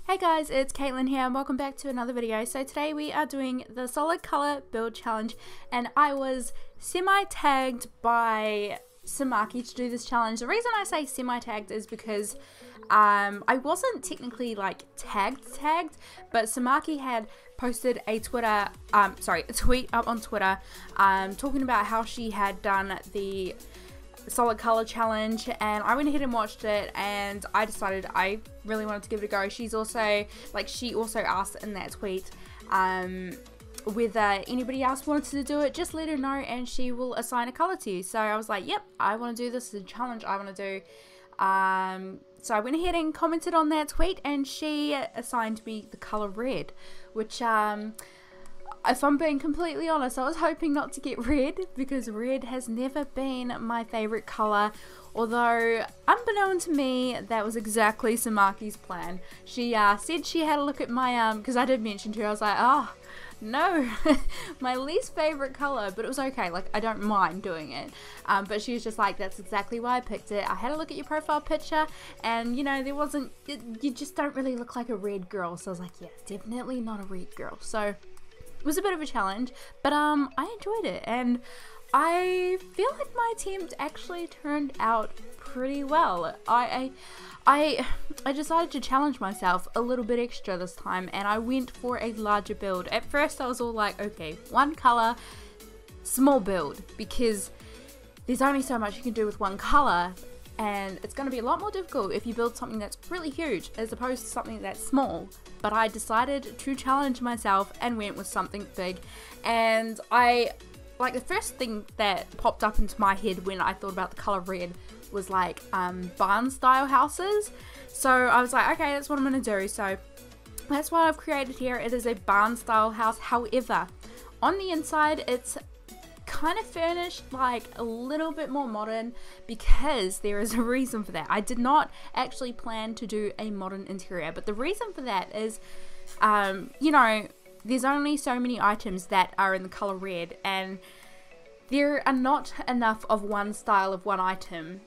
Hey guys, it's Caitlin here and welcome back to another video. So today we are doing the solid color build challenge and I was semi-tagged by Simarchy to do this challenge. The reason I say semi-tagged is because I wasn't technically like tagged, but Simarchy had posted a tweet up on Twitter talking about how she had done the solid color challenge, and I went ahead and watched it and I decided I really wanted to give it a go. She also asked in that tweet whether anybody else wanted to do it, just let her know and she will assign a color to you. So I was like, yep, I want to do this. It's a challenge I want to do. So I went ahead and commented on that tweet and she assigned me the color red, which if I'm being completely honest, I was hoping not to get red because red has never been my favorite color, although unbeknown to me that was exactly Simarchy's plan. She said she had a look at my because I did mention to her, I was like, oh no, my least favorite color, but it was okay, like I don't mind doing it, but she was just like, that's exactly why I picked it. I had a look at your profile picture and you know, you just don't really look like a red girl, so I was like, yeah, definitely not a red girl. So it was a bit of a challenge, but I enjoyed it and I feel like my attempt actually turned out pretty well. I decided to challenge myself a little bit extra this time and I went for a larger build. At first I was all like, okay, one color, small build, because there's only so much you can do with one color and it's going to be a lot more difficult if you build something that's really huge as opposed to something that's small. But I decided to challenge myself and went with something big, and the first thing that popped up into my head when I thought about the color red was like barn style houses. So I was like, okay, that's what I'm gonna do. So that's what I've created here. It is a barn style house. However, on the inside it's kind of furnished like a little bit more modern because there is a reason for that. I did not actually plan to do a modern interior, but the reason for that is you know, there's only so many items that are in the color red and there are not enough of one style of one item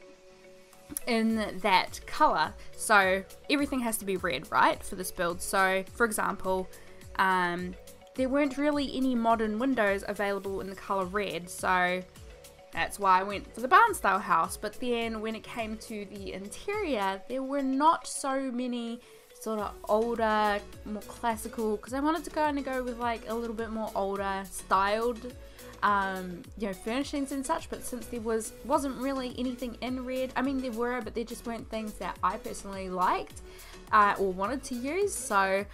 in that color, so everything has to be red, right, for this build. So for example, there weren't really any modern windows available in the color red, so that's why I went for the barn style house. But then when it came to the interior, there were not so many sort of older, more classical, because I wanted to go with like a little bit more older styled you know, furnishings and such. But since there wasn't really anything in red, I mean there were, but there just weren't things that I personally liked or wanted to use, so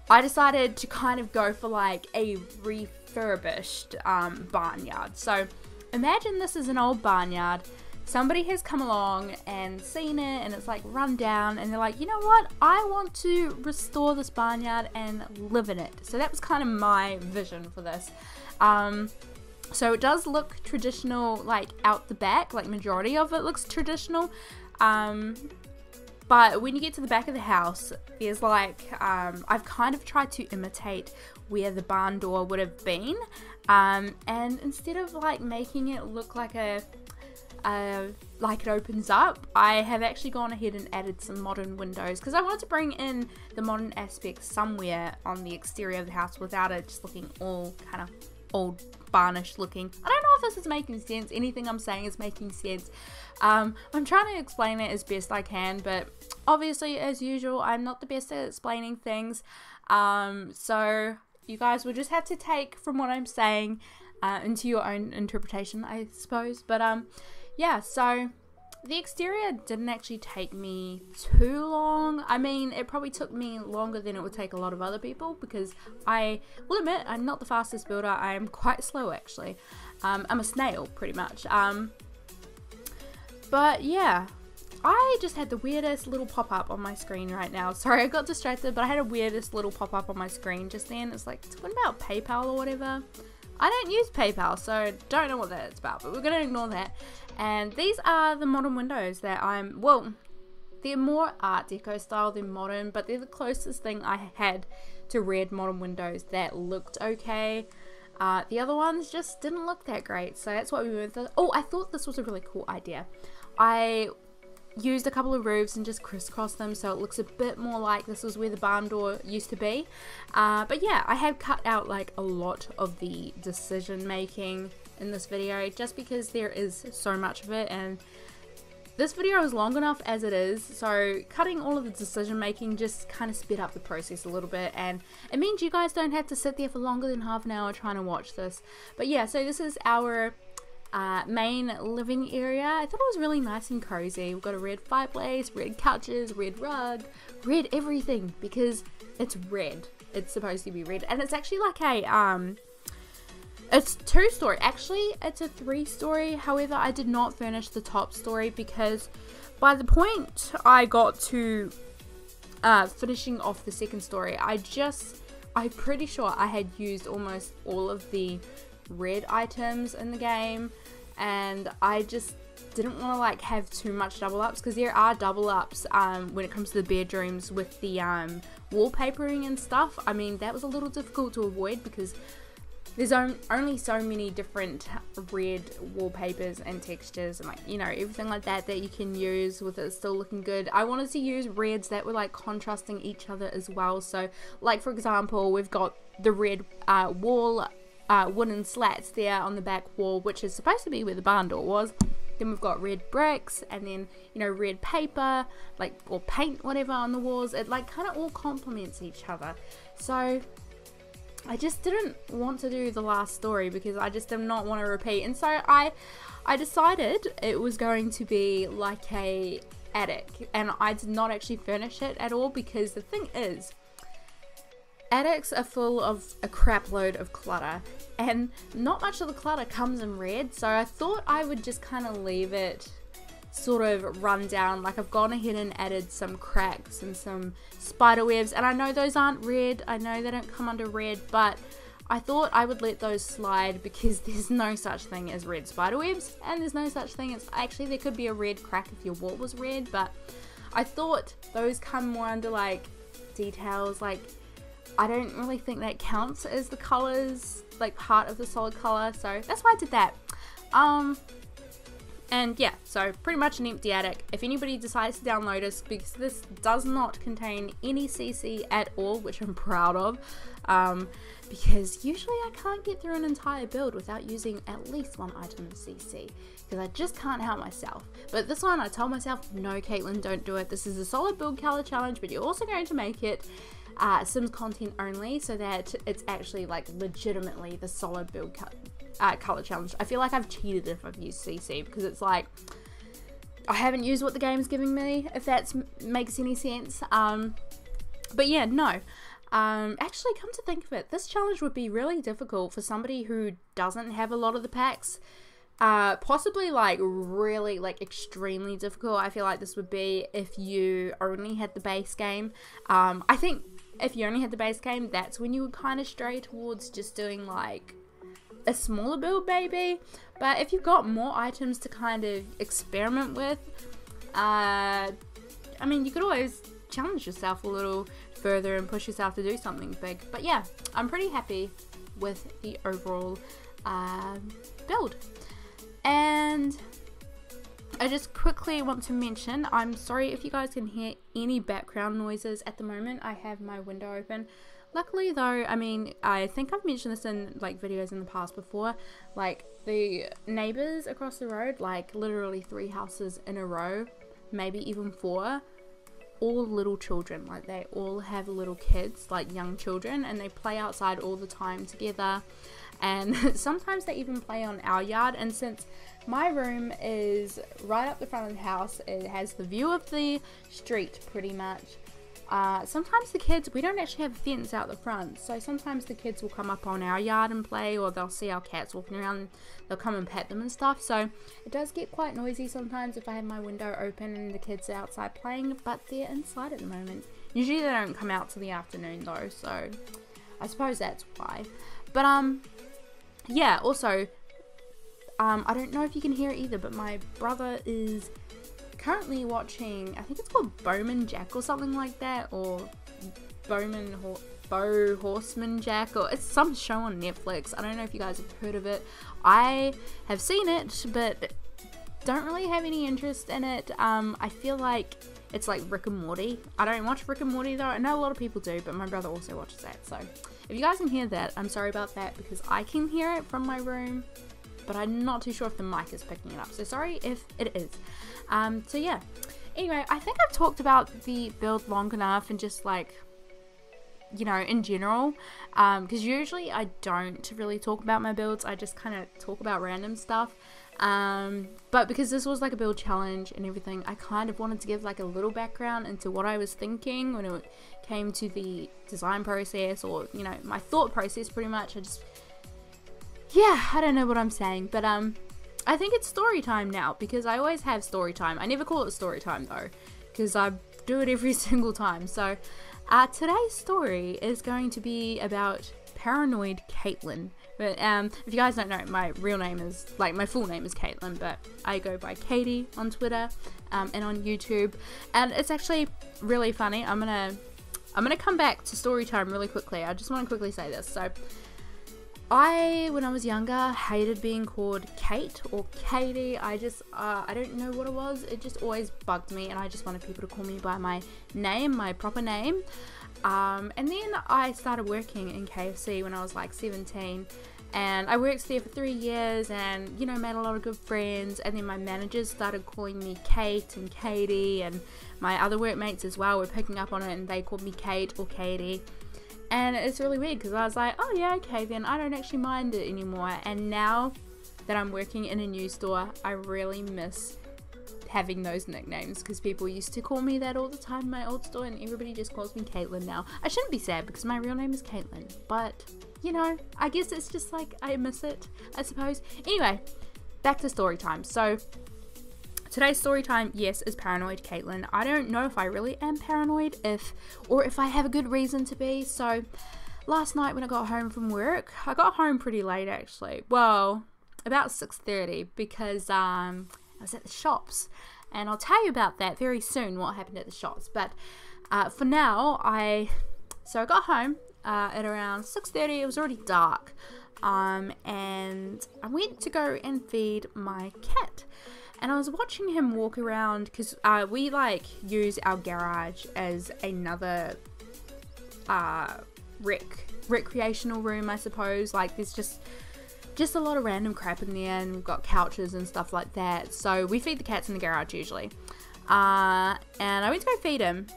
I decided to kind of go for like a refurbished barnyard. So imagine this is an old barnyard. Somebody has come along and seen it and it's like run down and they're like, you know what, I want to restore this barnyard and live in it. So that was kind of my vision for this. So it does look traditional, like out the back, like majority of it looks traditional. But when you get to the back of the house, there's like, I've kind of tried to imitate where the barn door would have been. And instead of like making it look like like it opens up, I have actually gone ahead and added some modern windows because I wanted to bring in the modern aspect somewhere on the exterior of the house without it just looking all kind of old barnish looking. I don't know if this is making sense. Anything I'm saying is making sense. I'm trying to explain it as best I can, but obviously as usual I'm not the best at explaining things, so you guys will just have to take from what I'm saying into your own interpretation, I suppose. But yeah, so the exterior didn't actually take me too long. I mean, it probably took me longer than it would take a lot of other people because I will admit I'm not the fastest builder. I am quite slow actually. I'm a snail pretty much. But yeah, I just had the weirdest little pop-up on my screen right now. Sorry, I got distracted, but I had a weirdest little pop-up on my screen just then. It's like, what about PayPal or whatever? I don't use PayPal, so don't know what that's about, but we're going to ignore that. And these are the modern windows that well, they're more Art Deco style than modern, but they're the closest thing I had to red modern windows that looked okay. The other ones just didn't look that great, so that's what we went with. Oh, I thought this was a really cool idea. I used a couple of roofs and just crisscrossed them so it looks a bit more like this was where the barn door used to be. But yeah, I have cut out like a lot of the decision making in this video just because there is so much of it, and this video is long enough as it is, so cutting all of the decision making just kind of sped up the process a little bit, and it means you guys don't have to sit there for longer than half an hour trying to watch this. But yeah, so this is our main living area. I thought it was really nice and cozy. We've got a red fireplace, red couches, red rug, red everything, because it's red. It's supposed to be red, and it's actually like a it's 2-story. Actually, it's a 3-story. However, I did not finish the top story because by the point I got to finishing off the 2nd story, I'm pretty sure I had used almost all of the red items in the game, and I just didn't want to like have too much double ups, because there are double ups when it comes to the bedrooms with the wallpapering and stuff. I mean, that was a little difficult to avoid because there's only so many different red wallpapers and textures and, like, you know, everything like that that you can use with it still looking good. I wanted to use reds that were like contrasting each other as well. So like, for example, we've got the red wall wooden slats there on the back wall, which is supposed to be where the barn door was. Then we've got red bricks, and then, you know, red paper, like, or paint, whatever, on the walls. It like kind of all complements each other. So I just didn't want to do the last story because I just did not want to repeat, and so I decided it was going to be like a attic, and I did not actually finish it at all because the thing is, attics are full of a crap load of clutter, and not much of the clutter comes in red, so I thought I would just kind of leave it sort of run down. Like, I've gone ahead and added some cracks and some spider webs, and I know those aren't red, I know they don't come under red, but I thought I would let those slide because there's no such thing as red spider webs, and there's no such thing as, actually there could be a red crack if your wall was red, but I thought those come more under like details. Like, I don't really think that counts as the colors, like part of the solid color, so that's why I did that. And yeah, so pretty much an empty attic. If anybody decides to download this, because this does not contain any CC at all, which I'm proud of, because usually I can't get through an entire build without using at least one item of CC, because I just can't help myself. But this one, I told myself, no Caitlin, don't do it. This is a solid build color challenge, but you're also going to make it Sims content only, so that it's actually like legitimately the solid build color challenge. I feel like I've cheated if I've used CC, because it's like I haven't used what the game's giving me, if that makes any sense. But yeah, no. Actually, come to think of it, this challenge would be really difficult for somebody who doesn't have a lot of the packs. Possibly like really like extremely difficult. I feel like this would be if you only had the base game. I think if you only had the base game, that's when you would kind of stray towards just doing like a smaller build maybe. But if you've got more items to kind of experiment with, I mean, you could always challenge yourself a little further and push yourself to do something big. But yeah, I'm pretty happy with the overall build. And I just quickly want to mention, I'm sorry if you guys can hear any background noises at the moment. I have my window open. Luckily though, I mean, I think I've mentioned this in like videos in the past before, like the neighbors across the road, like literally 3 houses in a row, maybe even 4, all little children. Like, they all have little kids, like young children, and they play outside all the time together. And sometimes they even play on our yard, and since my room is right up the front of the house, it has the view of the street pretty much. Sometimes the kids, we don't actually have a fence out the front, so sometimes the kids will come up on our yard and play, or they'll see our cats walking around, they'll come and pet them and stuff. So it does get quite noisy sometimes if I have my window open and the kids are outside playing, but they're inside at the moment. Usually they don't come out till the afternoon though, so I suppose that's why. But yeah, also, I don't know if you can hear it either, but my brother is currently watching, I think it's called Bowman Jack or something like that, or Bow Horseman Jack, or it's some show on Netflix. I don't know if you guys have heard of it. I have seen it, but don't really have any interest in it. I feel like it's like Rick and Morty. I don't watch Rick and Morty though. I know a lot of people do, but my brother also watches that. So if you guys can hear that, I'm sorry about that, because I can hear it from my room, but I'm not too sure if the mic is picking it up. So sorry if it is. So yeah. Anyway, I think I've talked about the build long enough, and just like, you know, in general, because usually I don't really talk about my builds. I just kind of talk about random stuff. But because this was like a build challenge and everything, I kind of wanted to give like a little background into what I was thinking when it came to the design process, or, you know, my thought process pretty much. I don't know what I'm saying, but I think it's story time now, because I always have story time. I never call it story time though, because I do it every single time. So today's story is going to be about Paranoid Caitlin. But if you guys don't know, my real name is, like, my full name is Caitlin, but I go by Caity on Twitter and on YouTube. And it's actually really funny. I'm gonna come back to story time really quickly. I just want to quickly say this. So when I was younger, hated being called Kate or Caity. I don't know what it was. It just always bugged me, and I just wanted people to call me by my name, my proper name. And then I started working in KFC when I was like 17, and I worked there for 3 years, and, you know, made a lot of good friends. And then my managers started calling me Kate and Caity, and my other workmates as well were picking up on it, and they called me Kate or Caity. And it's really weird, because I was like, oh yeah, okay, then I don't actually mind it anymore. And now that I'm working in a new store, I really miss having those nicknames, because people used to call me that all the time in my old store, and everybody just calls me Caitlin now. I shouldn't be sad, because my real name is Caitlin, but, you know, I guess it's just like, I miss it, I suppose. Anyway, back to story time. So today's story time, yes, is Paranoid Caitlin. I don't know if I really am paranoid, or if I have a good reason to be. So last night when I got home from work, I got home pretty late actually. Well, about 6:30, because I was at the shops, and I'll tell you about that very soon, what happened at the shops. But for now, so I got home at around 6:30. It was already dark, and I went to go and feed my cat. And I was watching him walk around, because we like use our garage as another recreational room, I suppose. Like, there's just a lot of random crap in there, and we've got couches and stuff like that. So we feed the cats in the garage usually. And I went to go feed him,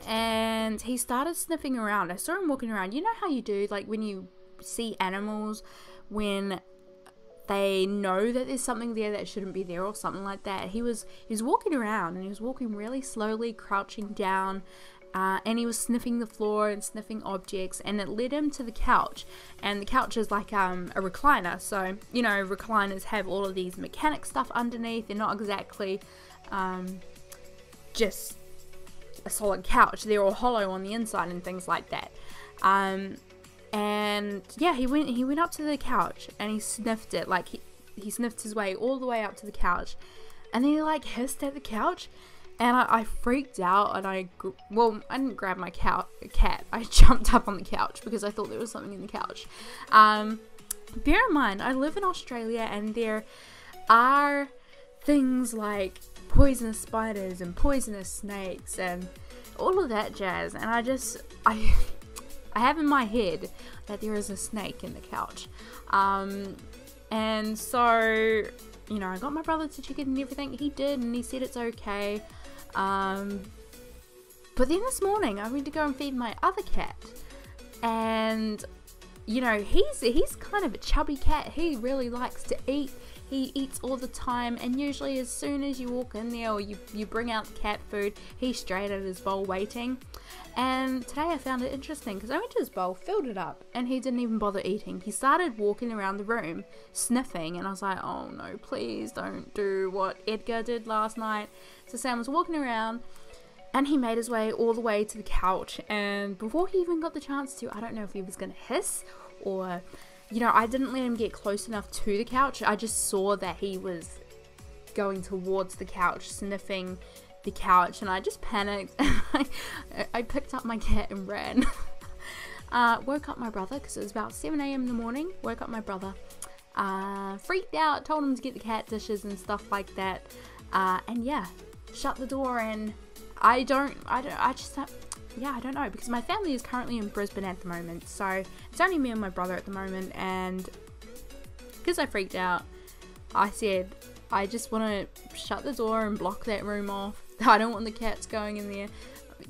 and he started sniffing around. I saw him walking around. You know how you do, like, when you see animals when they know that there's something there that shouldn't be there, or something like that. He was walking around, and he was walking really slowly, crouching down, and he was sniffing the floor and sniffing objects, and it led him to the couch. And the couch is like a recliner, so, you know, recliners have all of these mechanic stuff underneath. They're not exactly just a solid couch. They're all hollow on the inside and things like that. And yeah, he went up to the couch, and he sniffed it. Like, he sniffed his way all the way up to the couch, and then he like hissed at the couch, and I freaked out, and I didn't grab my cat. I jumped up on the couch, because I thought there was something in the couch. Bear in mind, I live in Australia, and there are things like poisonous spiders and poisonous snakes and all of that jazz, and I have in my head that there is a snake in the couch. And so, you know, I got my brother to check it and everything. He did, and he said it's okay. But then this morning, I went to go and feed my other cat, and, you know, he's kind of a chubby cat. He really likes to eat. He eats all the time, and usually as soon as you walk in there, or you bring out the cat food, he's straight at his bowl waiting. And today I found it interesting, because I went to his bowl, filled it up, and he didn't even bother eating. He started walking around the room, sniffing, and I was like, oh no, please don't do what Edgar did last night. So Sam was walking around, and he made his way all the way to the couch, and before he even got the chance to, I don't know if he was going to hiss, or, you know, I didn't let him get close enough to the couch. I just saw that he was going towards the couch, sniffing the couch, and I just panicked. I picked up my cat and ran. Woke up my brother, because it was about 7 a.m. in the morning. Woke up my brother, freaked out, told him to get the cat dishes and stuff like that, and yeah, shut the door. And I don't know, because my family is currently in Brisbane at the moment, so it's only me and my brother at the moment. And because I freaked out, I said I just want to shut the door and block that room off. I don't want the cats going in there,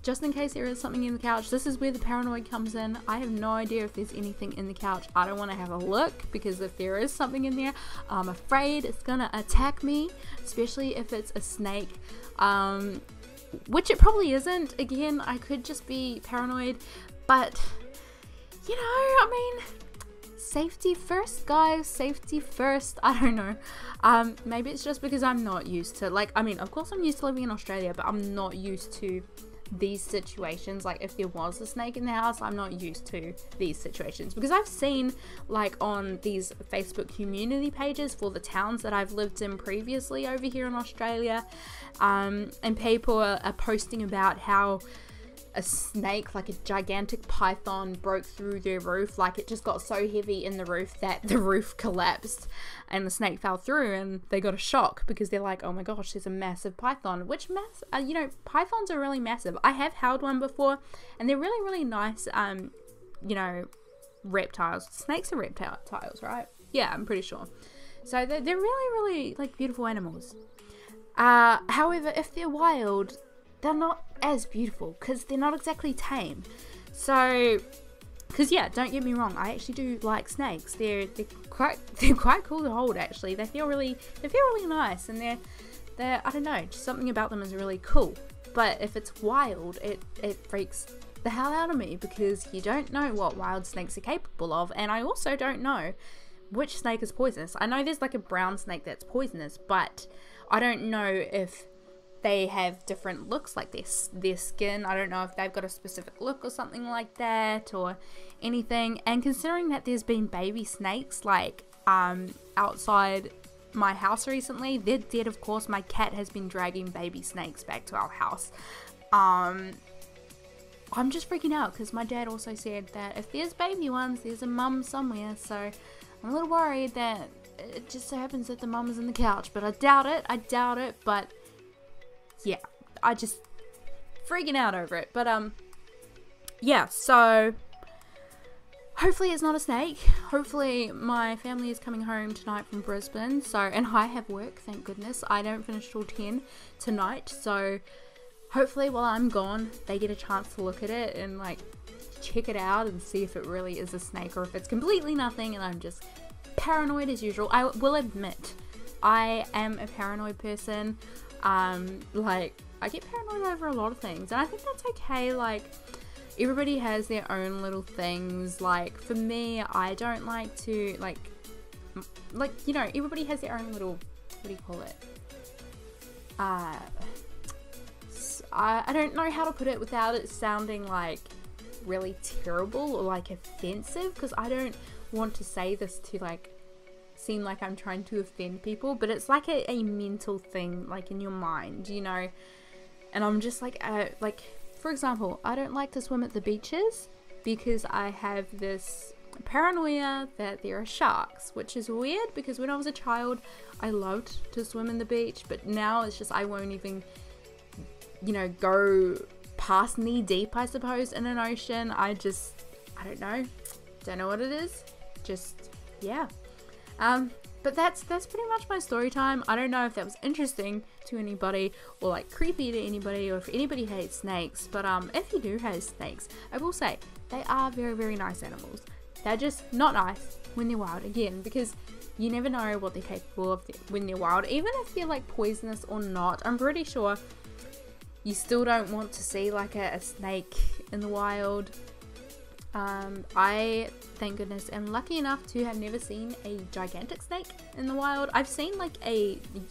just in case there is something in the couch. This is where the paranoid comes in. I have no idea if there's anything in the couch. I don't want to have a look, because if there is something in there, I'm afraid it's gonna attack me, especially if it's a snake, which it probably isn't. Again, I could just be paranoid, but you know, I mean, safety first, guys, safety first. I don't know. Maybe it's just because I'm not used to, like, I mean, of course I'm used to living in Australia, but I'm not used to these situations. Like, if there was a snake in the house, I'm not used to these situations, because I've seen, like, on these Facebook community pages for the towns that I've lived in previously over here in Australia, and people are posting about how a snake, like a gigantic python, broke through their roof. Like, it just got so heavy in the roof that the roof collapsed and the snake fell through, and they got a shock because they're like, oh my gosh, there's a massive python. Which you know, pythons are really massive. I have held one before, and they're really, really nice, you know, reptiles. Snakes are reptiles, right? Yeah, I'm pretty sure. So they're really, really, like, beautiful animals. However, if they're wild, they're not as beautiful, because they're not exactly tame. So, because yeah, don't get me wrong, I actually do like snakes. They're quite cool to hold. Actually, they feel really nice, and they're I don't know, just something about them is really cool. But if it's wild, it freaks the hell out of me, because you don't know what wild snakes are capable of, and I also don't know which snake is poisonous. I know there's like a brown snake that's poisonous, but I don't know if they have different looks, like their skin. I don't know if they've got a specific look or something like that, or anything. And considering that there's been baby snakes, like, outside my house recently, they're dead, of course. My cat has been dragging baby snakes back to our house. I'm just freaking out, because my dad also said that if there's baby ones, there's a mum somewhere. So I'm a little worried that it just so happens that the mum is in the couch, but I doubt it, but yeah, I just freaking out over it. But yeah, so hopefully it's not a snake. Hopefully my family is coming home tonight from Brisbane, so, and I have work, thank goodness. I don't finish till 10 tonight, so hopefully while I'm gone they get a chance to look at it and, like, check it out and see if it really is a snake, or if it's completely nothing and I'm just paranoid as usual. I will admit, I am a paranoid person. Like, I get paranoid over a lot of things, and I think that's okay. Like, everybody has their own little things. Like, for me, I don't like to, like, you know, everybody has their own little, what do you call it? I don't know how to put it without it sounding, like, really terrible or, like, offensive, because I don't want to say this to, like, seem like I'm trying to offend people, but it's like a mental thing, like, in your mind, you know. And I'm just like, for example, I don't like to swim at the beaches because I have this paranoia that there are sharks, which is weird, because when I was a child I loved to swim in the beach, but now it's just, I won't even, you know, go past knee deep, I suppose, in an ocean. I don't know what it is, just, yeah. But that's pretty much my story time. I don't know if that was interesting to anybody, or, like, creepy to anybody, or if anybody hates snakes. But if you do hate snakes, I will say they are very, very nice animals. They're just not nice when they're wild, again, because you never know what they're capable of when they're wild. Even if they're, like, poisonous or not, I'm pretty sure you still don't want to see, like, a snake in the wild. I, thank goodness, am lucky enough to have never seen a gigantic snake in the wild. I've seen, like,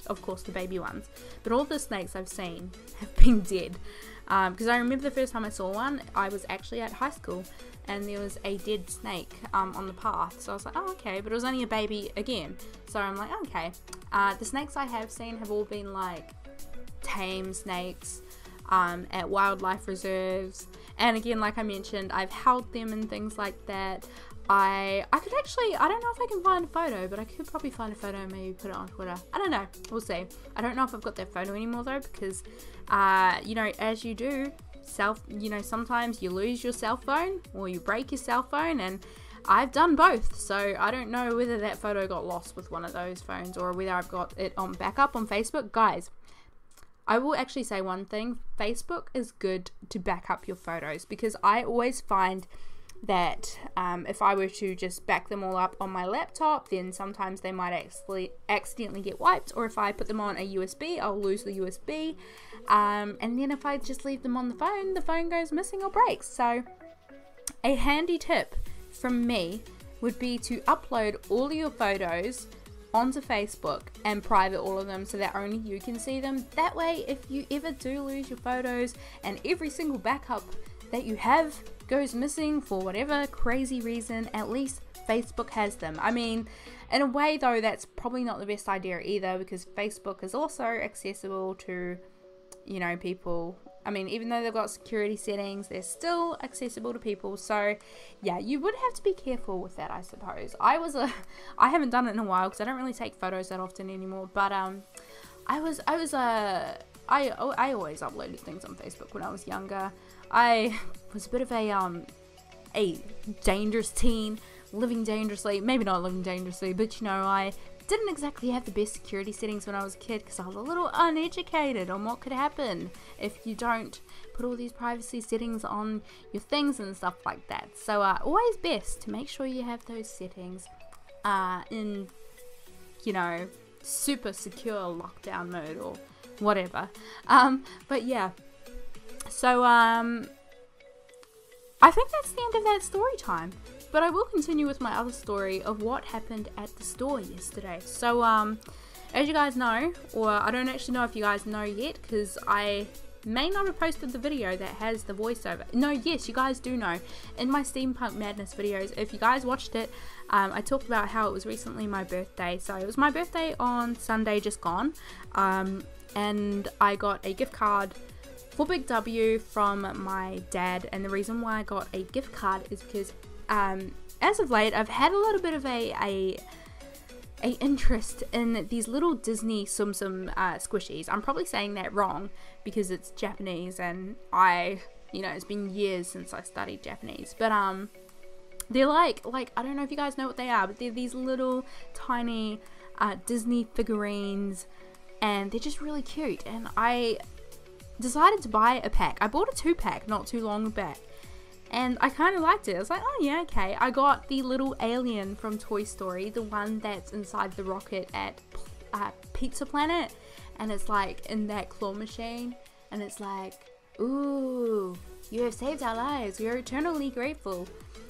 of course, the baby ones, but all the snakes I've seen have been dead. Because I remember the first time I saw one, I was actually at high school, and there was a dead snake on the path. So I was like, oh, okay, but it was only a baby again. So I'm like, okay. The snakes I have seen have all been, like, tame snakes at wildlife reserves. And again, like I mentioned, I've held them and things like that. I could actually, I don't know if I can find a photo, but I could probably find a photo and maybe put it on Twitter. I don't know, we'll see. I don't know if I've got that photo anymore though, because you know, as you do, you know, sometimes you lose your cell phone or you break your cell phone, and I've done both, so I don't know whether that photo got lost with one of those phones or whether I've got it on backup on Facebook. Guys, I will actually say one thing, Facebook is good to back up your photos, because I always find that if I were to just back them all up on my laptop, then sometimes they might accidentally get wiped, or if I put them on a USB, I'll lose the USB, and then if I just leave them on the phone goes missing or breaks. So a handy tip from me would be to upload all of your photos onto Facebook and private all of them so that only you can see them. That way, if you ever do lose your photos and every single backup that you have goes missing for whatever crazy reason, at least Facebook has them. I mean, in a way though, that's probably not the best idea either, because Facebook is also accessible to, you know, people. I mean, even though they've got security settings, they're still accessible to people. So yeah, you would have to be careful with that, I suppose. I haven't done it in a while because I don't really take photos that often anymore, but I always uploaded things on Facebook when I was younger. I was a bit of a dangerous teen, living dangerously. Maybe not living dangerously, but you know, I didn't exactly have the best security settings when I was a kid, because I was a little uneducated on what could happen if you don't put all these privacy settings on your things and stuff like that. So always best to make sure you have those settings in, you know, super secure lockdown mode or whatever. But yeah, so I think that's the end of that story time. But I will continue with my other story of what happened at the store yesterday. So, as you guys know, or I don't actually know if you guys know yet, because I may not have posted the video that has the voiceover. No, yes, you guys do know. In my Steampunk Madness videos, if you guys watched it, I talked about how it was recently my birthday. So it was my birthday on Sunday just gone, and I got a gift card for Big W from my dad. And the reason why I got a gift card is because as of late, I've had a little bit of a interest in these little Disney Tsum Tsum squishies. I'm probably saying that wrong because it's Japanese, and you know, it's been years since I studied Japanese. But they're like I don't know if you guys know what they are, but they're these little tiny Disney figurines, and they're just really cute. And I decided to buy a pack. I bought a 2-pack not too long back, and I kind of liked it. I was like, oh yeah, okay. I got the little alien from Toy Story, the one that's inside the rocket at Pizza Planet, and it's like in that claw machine, and it's like, ooh, you have saved our lives, we are eternally grateful.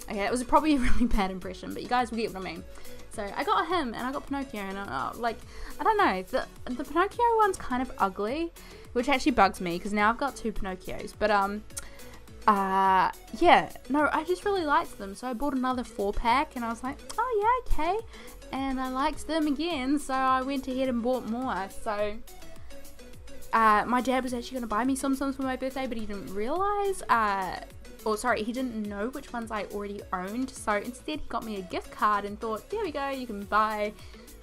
Okay, that was probably a really bad impression, but you guys will get what I mean. So I got him, and I got Pinocchio, and like, I don't know, the Pinocchio one's kind of ugly, which actually bugs me, because now I've got 2 Pinocchios. But yeah, no, I just really liked them, so I bought another 4-pack, and I was like, oh yeah, okay, and I liked them again, so I went ahead and bought more. So my dad was actually going to buy me Tsum Tsums for my birthday, but he didn't realize, or sorry, he didn't know which ones I already owned, so instead he got me a gift card and thought, there we go, you can buy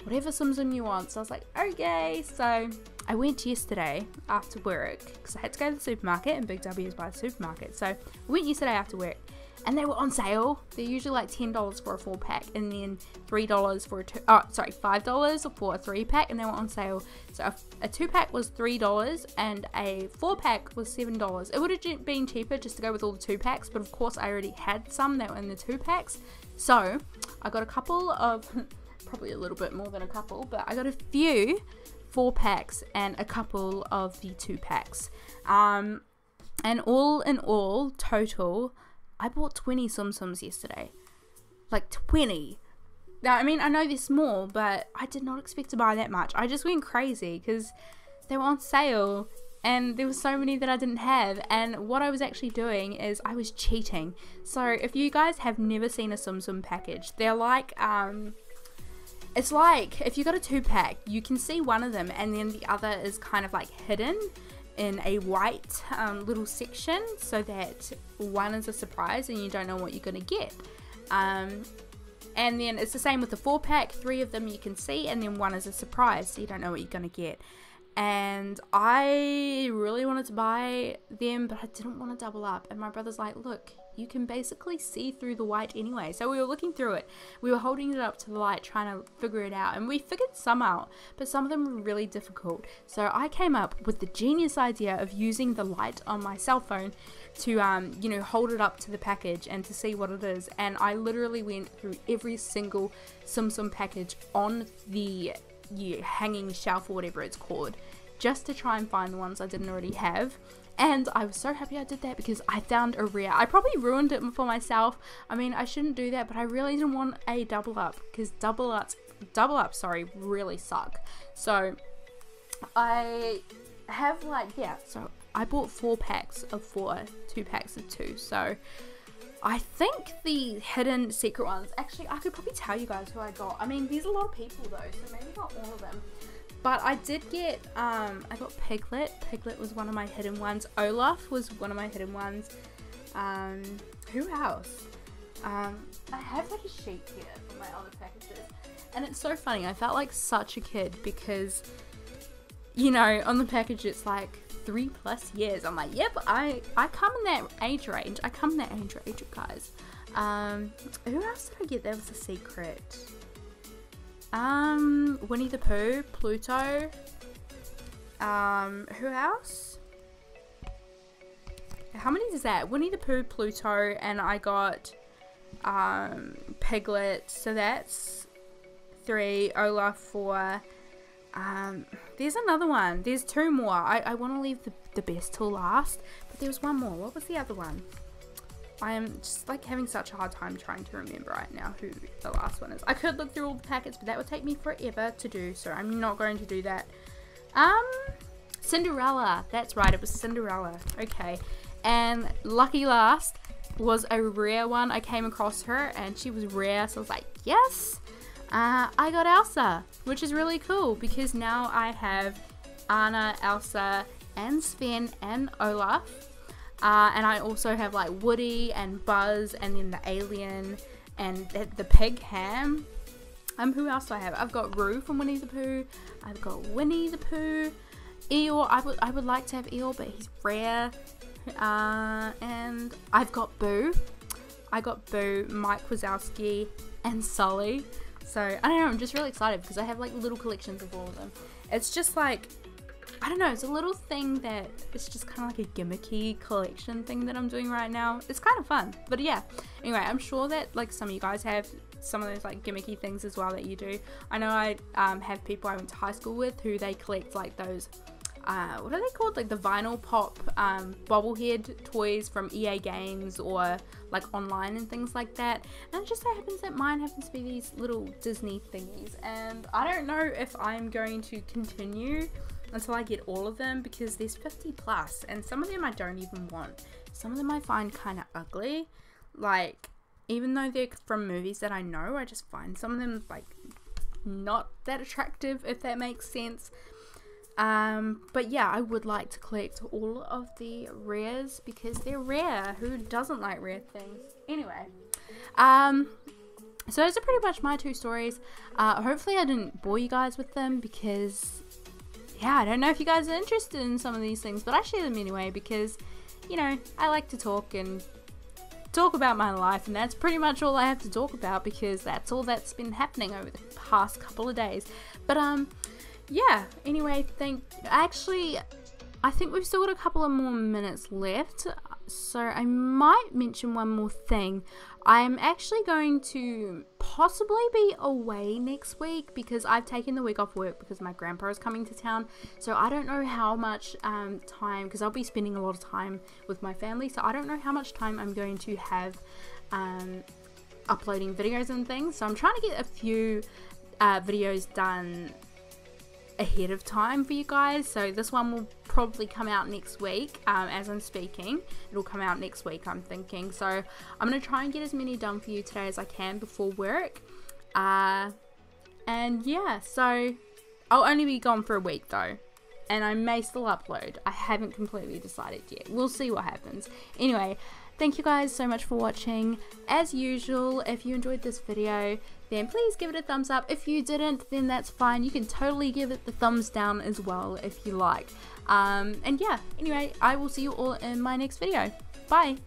whatever Tsum Tsum you want. So I was like, okay. So I went yesterday after work, because I had to go to the supermarket, and Big W is by the supermarket. So I went yesterday after work, and they were on sale. They're usually like $10 for a 4-pack, and then $3 for $5 for a 3-pack, and they were on sale. So a 2-pack was $3, and a 4-pack was $7. It would have been cheaper just to go with all the 2-packs, but of course I already had some that were in the 2-packs. So I got a couple of, probably a little bit more than a couple, but I got a few 4-packs and a couple of the 2-packs. And all in all, total, I bought 20 Tsum Tsums yesterday. Like 20. Now, I mean, I know they're small, but I did not expect to buy that much. I just went crazy because they were on sale, and there were so many that I didn't have. And what I was actually doing is I was cheating. So if you guys have never seen a Tsum Tsum package, they're like, it's like if you got a 2-pack, you can see one of them, and then the other is kind of like hidden in a white little section, so that one is a surprise and you don't know what you're going to get. And then it's the same with the 4-pack. 3 of them you can see, and then 1 is a surprise, so you don't know what you're going to get. And I really wanted to buy them, but I didn't want to double up. And my brother's like, look, you can basically see through the white anyway. So we were looking through it. We were holding it up to the light, trying to figure it out. And we figured some out, but some of them were really difficult. So I came up with the genius idea of using the light on my cell phone to, you know, hold it up to the package and to see what it is. And I literally went through every single Tsum Tsum package on the hanging shelf or whatever it's called, just to try and find the ones I didn't already have. And I was so happy I did that because I found a rare. I probably ruined it for myself. I mean, I shouldn't do that, but I really didn't want a double up because double ups really suck. So I have like, yeah, so I bought 4 packs of 4, 2 packs of 2. So I think the hidden secret ones, actually I could probably tell you guys who I got. I mean, there's a lot of people though, so maybe not all of them. But I did get, I got Piglet. Piglet was one of my hidden ones. Olaf was one of my hidden ones. Who else? I have like a sheet here for my other packages. And it's so funny. I felt like such a kid because, you know, on the package it's like 3+ years. I'm like, yep, I come in that age range. Guys. Who else did I get that was a secret? Winnie the Pooh, Pluto. Who else? How many is that? Winnie the Pooh, Pluto, and I got Piglet, so that's 3. Olaf, 4. There's another one. There's 2 more. I want to leave the best till last, but there was one more. What was the other one? I am just like having such a hard time trying to remember right now who the last one is. I could look through all the packets, but that would take me forever to do, so I'm not going to do that. Cinderella. That's right, it was Cinderella. Okay. And lucky last was a rare one. I came across her and she was rare, so I was like, yes! I got Elsa, which is really cool because now I have Anna, Elsa, and Sven, and Olaf. And I also have like Woody and Buzz and then the alien and the pig Ham. Who else do I have? I've got Roo from Winnie the Pooh. I've got Winnie the Pooh. Eeyore. I would like to have Eeyore, but he's rare. And I've got Boo. I got Boo, Mike Wazowski, and Sully. So I don't know. I'm just really excited because I have like little collections of all of them. It's just like, I don't know, it's a little thing that it's just kind of like a gimmicky collection thing that I'm doing right now. It's kind of fun, but yeah. Anyway, I'm sure that like some of you guys have some of those like gimmicky things as well that you do. I know I have people I went to high school with who they collect like those, what are they called? Like the vinyl pop bobblehead toys from EA games or like online and things like that. And it just so happens that mine happens to be these little Disney thingies. And I don't know if I'm going to continue until I get all of them because there's 50+ and some of them I don't even want. Some of them I find kind of ugly. Like, even though they're from movies that I know, I just find some of them like not that attractive, if that makes sense. But yeah, I would like to collect all of the rares because they're rare. Who doesn't like rare things? Anyway, so those are pretty much my 2 stories. Hopefully I didn't bore you guys with them because yeah, I don't know if you guys are interested in some of these things, but I share them anyway because, you know, I like to talk about my life, and that's pretty much all I have to talk about because that's all that's been happening over the past couple of days. But yeah, anyway, I think we've still got a couple of more minutes left, so I might mention one more thing. I'm actually going to possibly be away next week because I've taken the week off work because my grandpa is coming to town. So I don't know how much time, because I'll be spending a lot of time with my family, so I don't know how much time I'm going to have uploading videos and things. So I'm trying to get a few videos done ahead of time for you guys. So this one will probably come out next week. As I'm speaking, it'll come out next week, I'm thinking. So I'm going to try and get as many done for you today as I can before work. And yeah, so I'll only be gone for a week though, and I may still upload. I haven't completely decided yet. We'll see what happens. Anyway, thank you guys so much for watching. As usual, if you enjoyed this video, then please give it a thumbs up. If you didn't, then that's fine. You can totally give it the thumbs down as well if you like. And yeah, anyway, I will see you all in my next video. Bye!